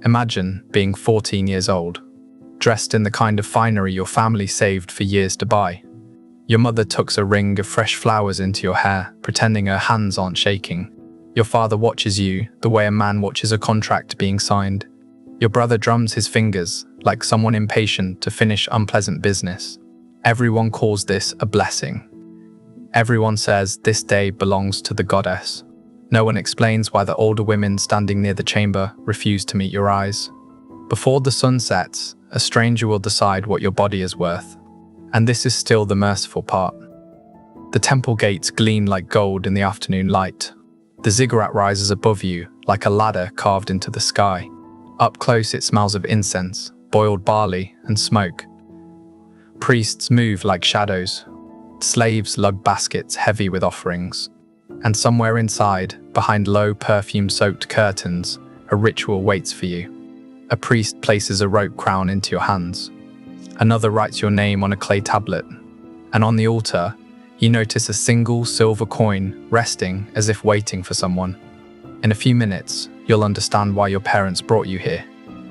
Imagine being 14 years old, dressed in the kind of finery your family saved for years to buy. Your mother tucks a ring of fresh flowers into your hair, pretending her hands aren't shaking. Your father watches you the way a man watches a contract being signed. Your brother drums his fingers like someone impatient to finish unpleasant business. Everyone calls this a blessing. Everyone says this day belongs to the goddess. No one explains why the older women standing near the chamber refuse to meet your eyes. Before the sun sets, a stranger will decide what your body is worth. And this is still the merciful part. The temple gates gleam like gold in the afternoon light. The ziggurat rises above you like a ladder carved into the sky. Up close it smells of incense, boiled barley, and smoke. Priests move like shadows. Slaves lug baskets heavy with offerings. And somewhere inside, behind low perfume-soaked curtains, a ritual waits for you. A priest places a rope crown into your hands. Another writes your name on a clay tablet. And on the altar, you notice a single silver coin resting as if waiting for someone. In a few minutes, you'll understand why your parents brought you here.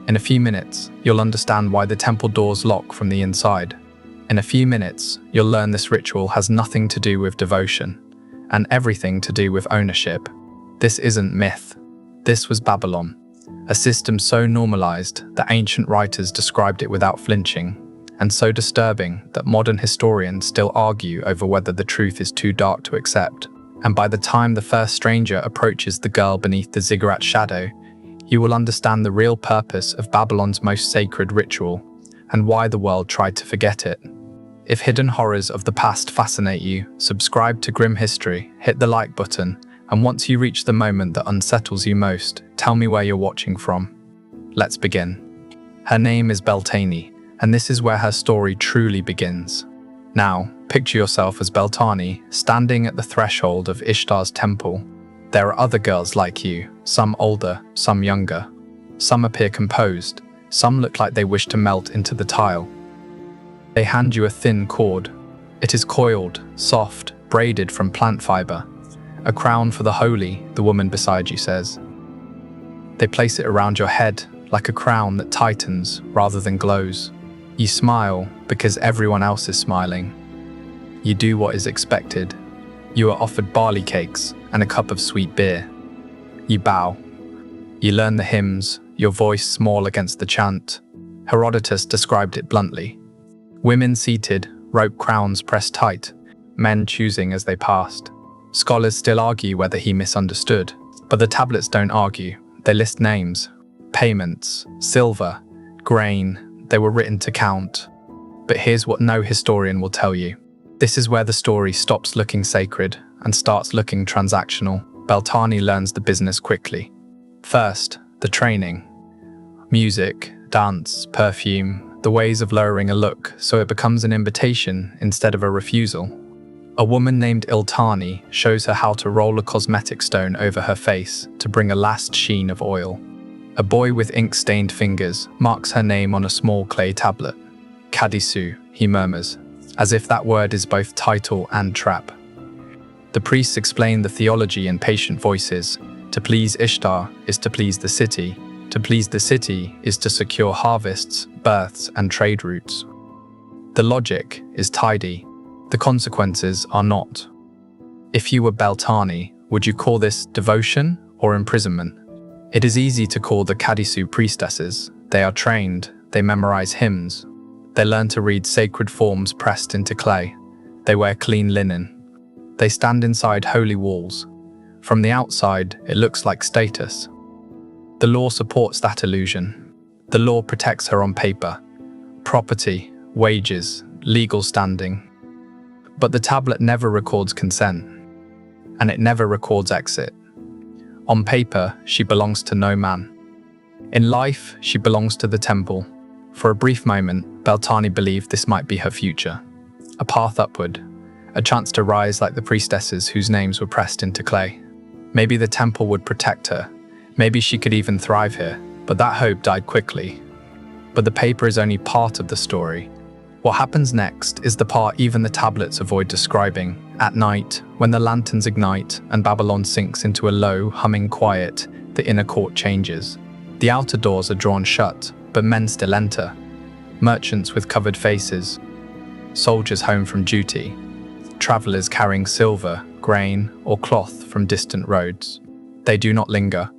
In a few minutes, you'll understand why the temple doors lock from the inside. In a few minutes, you'll learn this ritual has nothing to do with devotion, and everything to do with ownership. This isn't myth. This was Babylon, a system so normalized that ancient writers described it without flinching, and so disturbing that modern historians still argue over whether the truth is too dark to accept. And by the time the first stranger approaches the girl beneath the ziggurat shadow, you will understand the real purpose of Babylon's most sacred ritual, and why the world tried to forget it. If hidden horrors of the past fascinate you, subscribe to Grim History, hit the like button, and once you reach the moment that unsettles you most, tell me where you're watching from. Let's begin. Her name is Beltane, and this is where her story truly begins. Now, picture yourself as Beltane, standing at the threshold of Ishtar's temple. There are other girls like you, some older, some younger. Some appear composed, some look like they wish to melt into the tile. They hand you a thin cord. It is coiled, soft, braided from plant fiber. A crown for the holy, the woman beside you says. They place it around your head, like a crown that tightens rather than glows. You smile because everyone else is smiling. You do what is expected. You are offered barley cakes and a cup of sweet beer. You bow. You learn the hymns, your voice small against the chant. Herodotus described it bluntly. Women seated, rope crowns pressed tight, men choosing as they passed. Scholars still argue whether he misunderstood, but the tablets don't argue. They list names, payments, silver, grain. They were written to count. But here's what no historian will tell you. This is where the story stops looking sacred and starts looking transactional. Beltane learns the business quickly. First, the training. Music, dance, perfume, the ways of lowering a look so it becomes an invitation instead of a refusal. A woman named Iltani shows her how to roll a cosmetic stone over her face to bring a last sheen of oil. A boy with ink-stained fingers marks her name on a small clay tablet. Kadisu, he murmurs, as if that word is both title and trap. The priests explain the theology in patient voices. To please Ishtar is to please the city. To please the city is to secure harvests, births, and trade routes. The logic is tidy. The consequences are not. If you were Beltane, would you call this devotion or imprisonment? It is easy to call the Kadisu priestesses. They are trained, they memorize hymns. They learn to read sacred forms pressed into clay. They wear clean linen. They stand inside holy walls. From the outside, it looks like status. The law supports that illusion. The law protects her on paper. Property, wages, legal standing. But the tablet never records consent. And it never records exit. On paper, she belongs to no man. In life, she belongs to the temple. For a brief moment, Beltane believed this might be her future. A path upward, a chance to rise like the priestesses whose names were pressed into clay. Maybe the temple would protect her. Maybe she could even thrive here, but that hope died quickly. But the paper is only part of the story. What happens next is the part even the tablets avoid describing. At night, when the lanterns ignite and Babylon sinks into a low, humming quiet, the inner court changes. The outer doors are drawn shut, but men still enter. Merchants with covered faces, soldiers home from duty, travelers carrying silver, grain, or cloth from distant roads. They do not linger.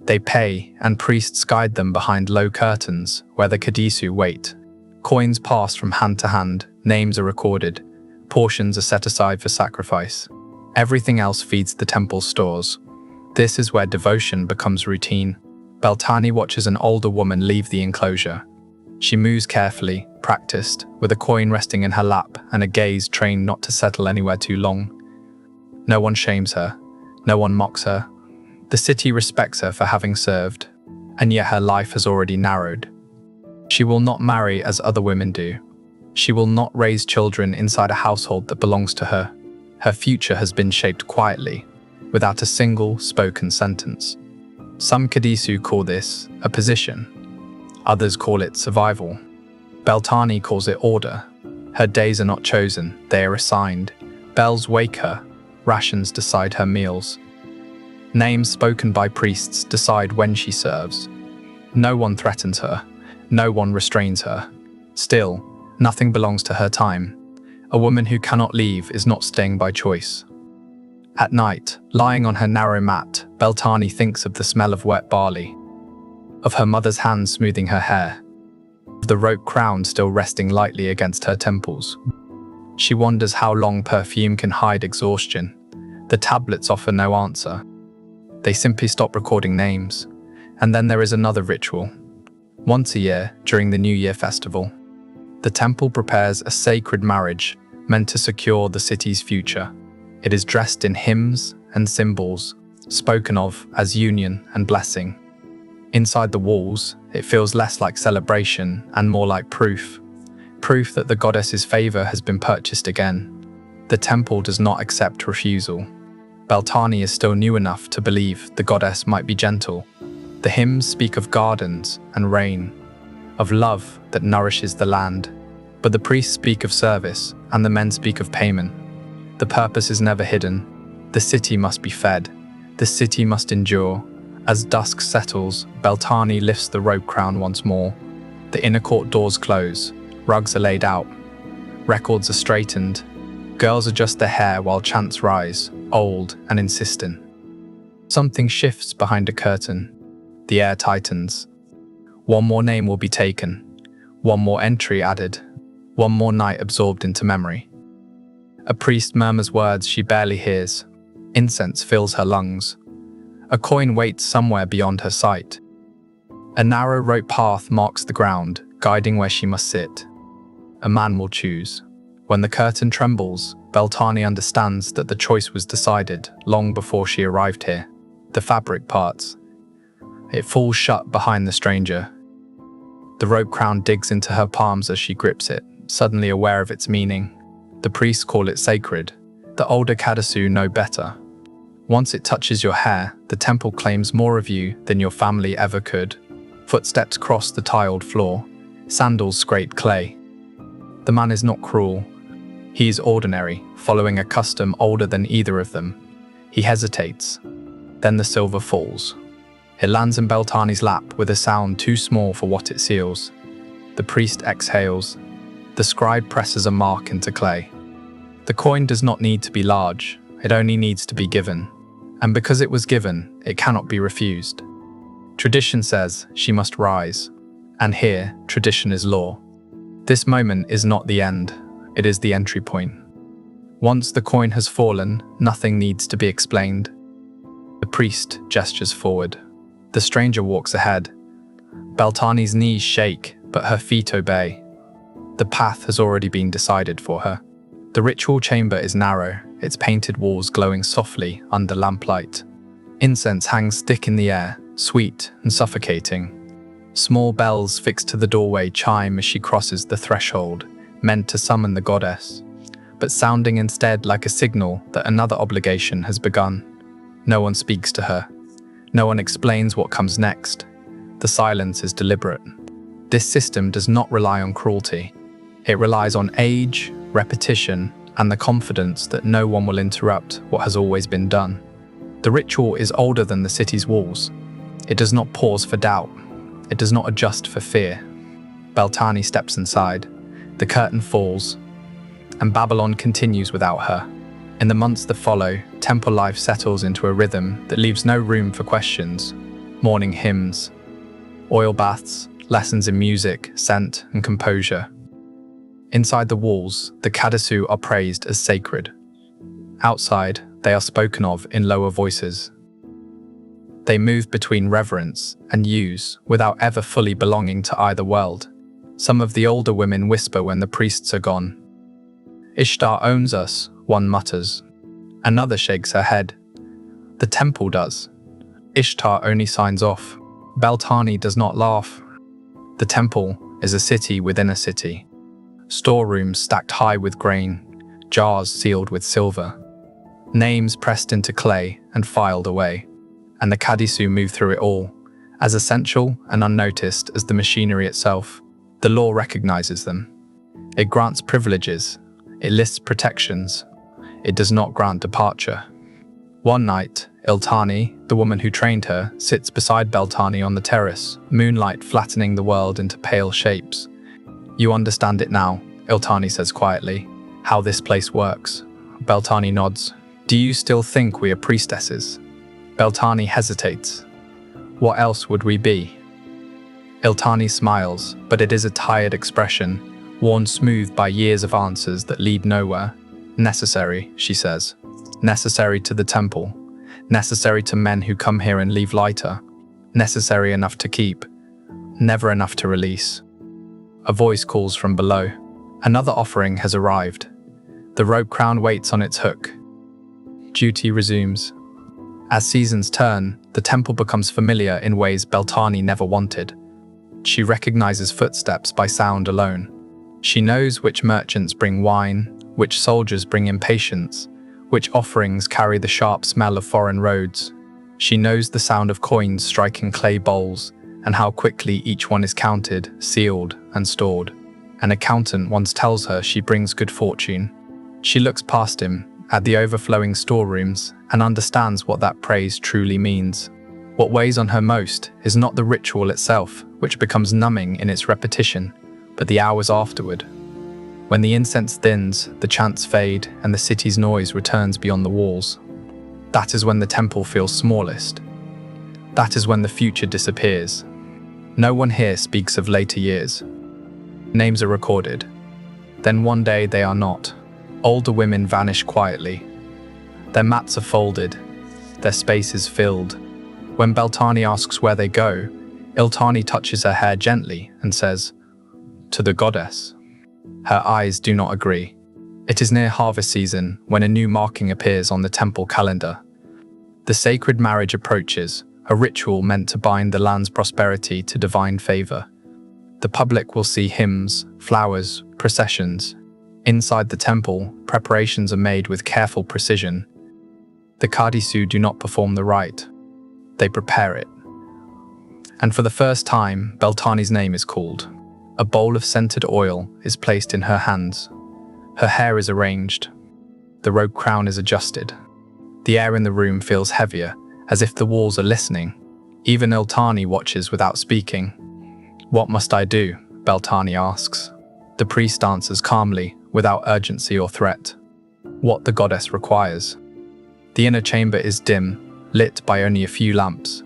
They pay, and priests guide them behind low curtains where the Kadisu wait. Coins pass from hand to hand, names are recorded, portions are set aside for sacrifice. Everything else feeds the temple's stores. This is where devotion becomes routine. Beltani watches an older woman leave the enclosure. She moves carefully, practiced, with a coin resting in her lap and a gaze trained not to settle anywhere too long. No one shames her. No one mocks her. The city respects her for having served, and yet her life has already narrowed. She will not marry as other women do. She will not raise children inside a household that belongs to her. Her future has been shaped quietly, without a single spoken sentence. Some Kadisu call this a position. Others call it survival. Beltani calls it order. Her days are not chosen, they are assigned. Bells wake her, rations decide her meals. Names spoken by priests decide when she serves. No one threatens her, no one restrains her. Still, nothing belongs to her time. A woman who cannot leave is not staying by choice. At night, lying on her narrow mat, Beltani thinks of the smell of wet barley, of her mother's hands smoothing her hair, of the rope crown still resting lightly against her temples. She wonders how long perfume can hide exhaustion. The tablets offer no answer. They simply stop recording names. And then there is another ritual. Once a year, during the New Year festival, the temple prepares a sacred marriage meant to secure the city's future. It is dressed in hymns and symbols, spoken of as union and blessing. Inside the walls, it feels less like celebration and more like proof that the goddess's favor has been purchased again. The temple does not accept refusal. Beltani is still new enough to believe the goddess might be gentle. The hymns speak of gardens and rain, of love that nourishes the land. But the priests speak of service, and the men speak of payment. The purpose is never hidden. The city must be fed. The city must endure. As dusk settles, Beltani lifts the robe crown once more. The inner court doors close. Rugs are laid out. Records are straightened. Girls adjust their hair while chants rise, old and insistent. Something shifts behind a curtain. The air tightens. One more name will be taken. One more entry added. One more night absorbed into memory. A priest murmurs words she barely hears. Incense fills her lungs. A coin waits somewhere beyond her sight. A narrow rope path marks the ground, guiding where she must sit. A man will choose. When the curtain trembles, Beltani understands that the choice was decided long before she arrived here. The fabric parts. It falls shut behind the stranger. The rope crown digs into her palms as she grips it, suddenly aware of its meaning. The priests call it sacred. The older Kadisu know better. Once it touches your hair, the temple claims more of you than your family ever could. Footsteps cross the tiled floor. Sandals scrape clay. The man is not cruel. He is ordinary, following a custom older than either of them. He hesitates. Then the silver falls. It lands in Beltani's lap with a sound too small for what it seals. The priest exhales. The scribe presses a mark into clay. The coin does not need to be large, it only needs to be given. And because it was given, it cannot be refused. Tradition says she must rise. And here, tradition is law. This moment is not the end, it is the entry point. Once the coin has fallen, nothing needs to be explained. The priest gestures forward. The stranger walks ahead. Beltani's knees shake, but her feet obey. The path has already been decided for her. The ritual chamber is narrow, its painted walls glowing softly under lamplight. Incense hangs thick in the air, sweet and suffocating. Small bells fixed to the doorway chime as she crosses the threshold, meant to summon the goddess, but sounding instead like a signal that another obligation has begun. No one speaks to her. No one explains what comes next. The silence is deliberate. This system does not rely on cruelty. It relies on age, repetition, and the confidence that no one will interrupt what has always been done. The ritual is older than the city's walls. It does not pause for doubt. It does not adjust for fear. Beltane steps inside, the curtain falls, and Babylon continues without her. In the months that follow, temple life settles into a rhythm that leaves no room for questions. Morning hymns, oil baths, lessons in music, scent, and composure. Inside the walls, the Kadisu are praised as sacred. Outside, they are spoken of in lower voices. They move between reverence and use without ever fully belonging to either world. Some of the older women whisper when the priests are gone. Ishtar owns us, one mutters. Another shakes her head. The temple does. Ishtar only signs off. Beltane does not laugh. The temple is a city within a city. Storerooms stacked high with grain, jars sealed with silver, names pressed into clay and filed away, and the Kadisu move through it all, as essential and unnoticed as the machinery itself. The law recognizes them. It grants privileges, it lists protections, it does not grant departure. One night, Iltani, the woman who trained her, sits beside Beltane on the terrace, moonlight flattening the world into pale shapes. "You understand it now," Iltani says quietly, "how this place works." Beltane nods. "Do you still think we are priestesses?" Beltane hesitates. "What else would we be?" Iltani smiles, but it is a tired expression, worn smooth by years of answers that lead nowhere. "Necessary," she says. "Necessary to the temple. Necessary to men who come here and leave lighter. Necessary enough to keep. Never enough to release." A voice calls from below. Another offering has arrived. The rope crown waits on its hook. Duty resumes. As seasons turn, the temple becomes familiar in ways Beltane never wanted. She recognizes footsteps by sound alone. She knows which merchants bring wine, which soldiers bring impatience, which offerings carry the sharp smell of foreign roads. She knows the sound of coins striking clay bowls, and how quickly each one is counted, sealed, and stored. An accountant once tells her she brings good fortune. She looks past him, at the overflowing storerooms, and understands what that praise truly means. What weighs on her most is not the ritual itself, which becomes numbing in its repetition, but the hours afterward. When the incense thins, the chants fade, and the city's noise returns beyond the walls. That is when the temple feels smallest. That is when the future disappears. No one here speaks of later years. Names are recorded. Then one day they are not. Older women vanish quietly. Their mats are folded. Their space is filled. When Beltane asks where they go, Iltani touches her hair gently and says, "To the goddess." Her eyes do not agree. It is near harvest season when a new marking appears on the temple calendar. The sacred marriage approaches, a ritual meant to bind the land's prosperity to divine favor. The public will see hymns, flowers, processions. Inside the temple, preparations are made with careful precision. The Kadisu do not perform the rite. They prepare it. And for the first time, Beltane's name is called. A bowl of scented oil is placed in her hands. Her hair is arranged. The robe crown is adjusted. The air in the room feels heavier, as if the walls are listening. Even Iltani watches without speaking. "What must I do?" Beltane asks. The priest answers calmly, without urgency or threat. "What the goddess requires." The inner chamber is dim, lit by only a few lamps.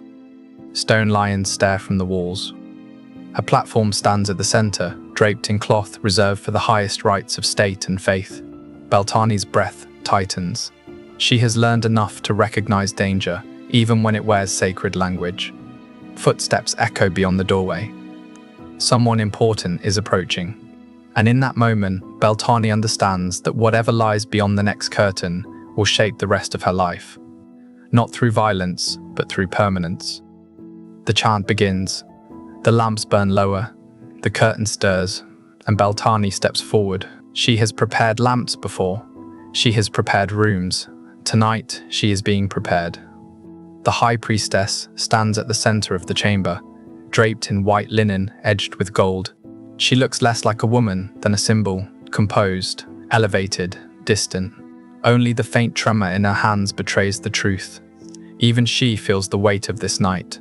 Stone lions stare from the walls. A platform stands at the center, draped in cloth reserved for the highest rites of state and faith. Beltane's breath tightens. She has learned enough to recognize danger, even when it wears sacred language. Footsteps echo beyond the doorway. Someone important is approaching. And in that moment, Beltane understands that whatever lies beyond the next curtain will shape the rest of her life. Not through violence, but through permanence. The chant begins. The lamps burn lower. The curtain stirs, and Beltane steps forward. She has prepared lamps before. She has prepared rooms. Tonight, she is being prepared. The high priestess stands at the center of the chamber, draped in white linen edged with gold. She looks less like a woman than a symbol, composed, elevated, distant. Only the faint tremor in her hands betrays the truth. Even she feels the weight of this night.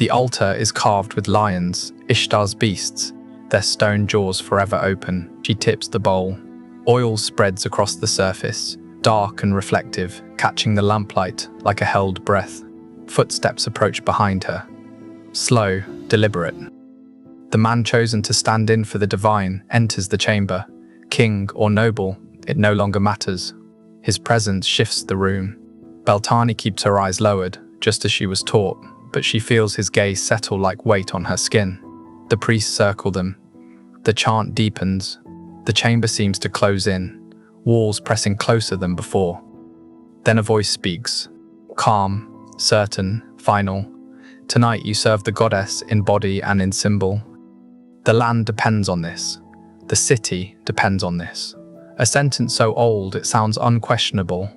The altar is carved with lions, Ishtar's beasts, their stone jaws forever open. She tips the bowl. Oil spreads across the surface, dark and reflective, catching the lamplight like a held breath. Footsteps approach behind her. Slow, deliberate. The man chosen to stand in for the divine enters the chamber. King or noble, it no longer matters. His presence shifts the room. Beltane keeps her eyes lowered, just as she was taught, but she feels his gaze settle like weight on her skin. The priests circle them. The chant deepens. The chamber seems to close in, walls pressing closer than before. Then a voice speaks, calm, certain, final. Tonight you serve the goddess in body and in symbol. The land depends on this. The city depends on this. A sentence so old it sounds unquestionable.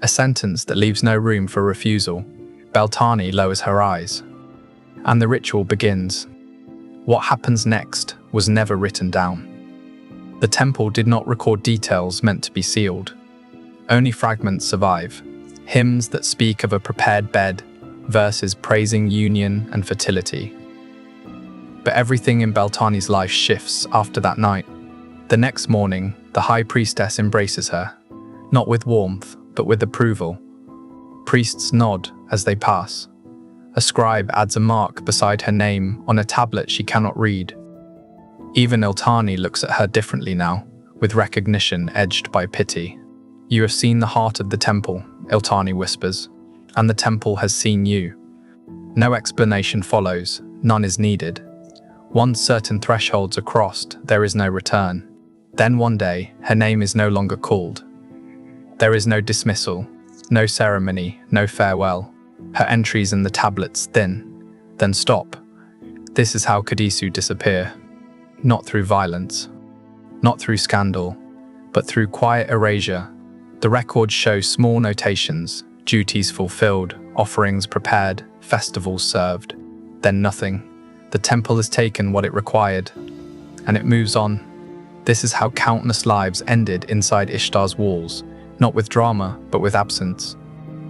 A sentence that leaves no room for refusal. Beltane lowers her eyes. And the ritual begins. What happens next was never written down. The temple did not record details meant to be sealed. Only fragments survive. Hymns that speak of a prepared bed, verses praising union and fertility. But everything in Beltane's life shifts after that night. The next morning, the high priestess embraces her, not with warmth, but with approval. Priests nod as they pass. A scribe adds a mark beside her name on a tablet she cannot read. Even Iltani looks at her differently now, with recognition edged by pity. You have seen the heart of the temple, Iltani whispers, and the temple has seen you. No explanation follows, none is needed. Once certain thresholds are crossed, there is no return. Then one day, her name is no longer called. There is no dismissal, no ceremony, no farewell. Her entries in the tablets thin, then stop. This is how Kadisu disappear. Not through violence, not through scandal, but through quiet erasure. The records show small notations, duties fulfilled, offerings prepared, festivals served. Then nothing. The temple has taken what it required, and it moves on. This is how countless lives ended inside Ishtar's walls, not with drama, but with absence.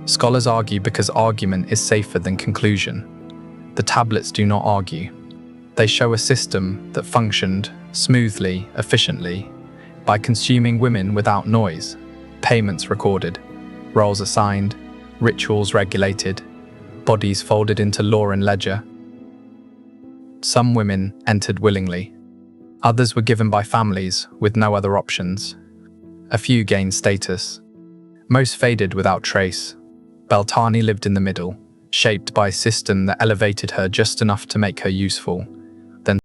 Scholars argue because argument is safer than conclusion. The tablets do not argue. They show a system that functioned smoothly, efficiently, by consuming women without noise, payments recorded, roles assigned, rituals regulated, bodies folded into law and ledger. Some women entered willingly. Others were given by families with no other options. A few gained status. Most faded without trace. Beltane lived in the middle, shaped by a system that elevated her just enough to make her useful,